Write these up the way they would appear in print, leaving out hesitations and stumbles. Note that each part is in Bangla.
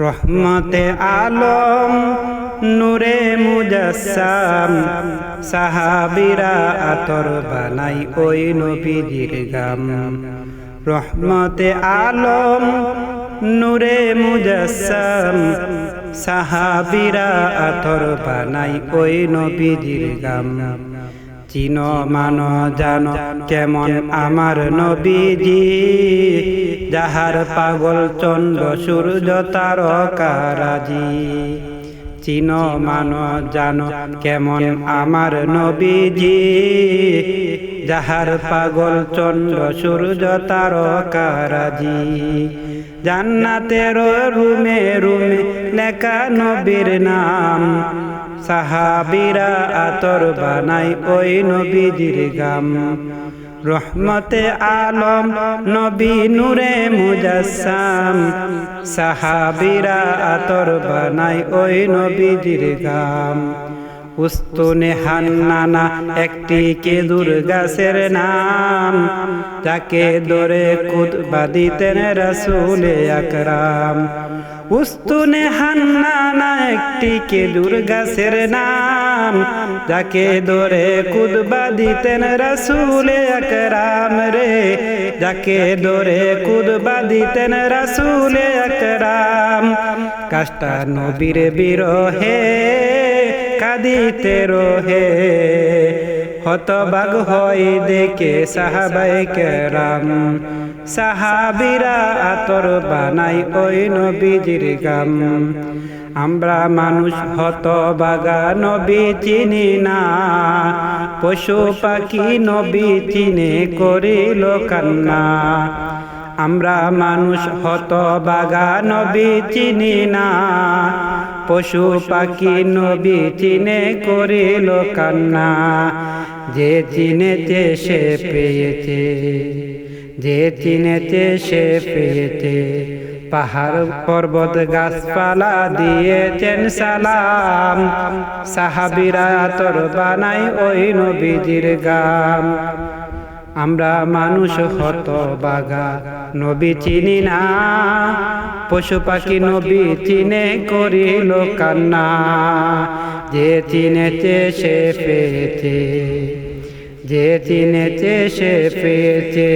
রহমতে আলম নূরে মুজাসসাম সাহাবীরা আতর বানাই ওই নবীজির গাম। রহমতে আলম নূরে মুজাসসাম সাহাবীরা আতর বানাই ওই নবীজির গাম। চিনো মানো জানো কেমন আমার নবীজি, যাহার পাগল চন্দ্র সূর্য তারকারাজি। চিনো মানো জানো কেমন আমার নবীজি, যাহার পাগল চন্দ্র সূর্য তারকারাজি। জান্নাতের রুমে রুমে লেখা নবীর নাম, সাহাবীরা আতর বানাই ওই নবীজির গাম। রহমতে আলম নবী নূরে মুজাসসাম সাহাবীরা আতর বানাই ওই নবীজির গাম। উস্তুনে হান্নানা একটি খেজুর গাছের নাম, যাকে ধরে খুতবা দিতেন রাসূলে আকরাম। উস্তুনে হান্নানা একটি খেজুর গাছের নাম, যাকে ধরে খুতবা দিতেন রাসূলে আকরাম রে, যাকে ধরে খুতবা দিতেন রাসূলে আকরাম। কাষ্টা নবীর বিরহে কাঁদিতে রহে, হতবাগ হয় দেখে সাহাবায়ে কেরাম। সাহাবীরা আতর বানাই ওই নবীজির গাম। আমরা মানুষ হতবাগা নবী চিনি না, পশু পাখি নবী চিনে করিল কান্না। আমরা মানুষ হতবাগা নবী চিনি না, পশু পাখি নবী চিনে করিল কান্না। যে চিনেছে সে পেয়েছে, যে চিনেছে সে পেয়েছে, পাহাড় পর্বত গাছপালা দিয়েছেন সালাম। সাহাবীরা আতর বানাই ওই নবীজির গাম। আমরা মানুষ হতবাগা নবী চিনি না, পশু পাখি নবী চিনে করিল কান্না। যে চিনেছে সে পেয়েছে, যে চিনেছে সে পেয়েছে,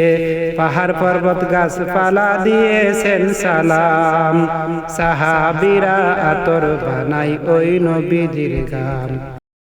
পাহাড় পর্বত গাছপালা দিয়েছেন সালাম। সাহাবীরা আতর বানাই ওই নবীজির গাম।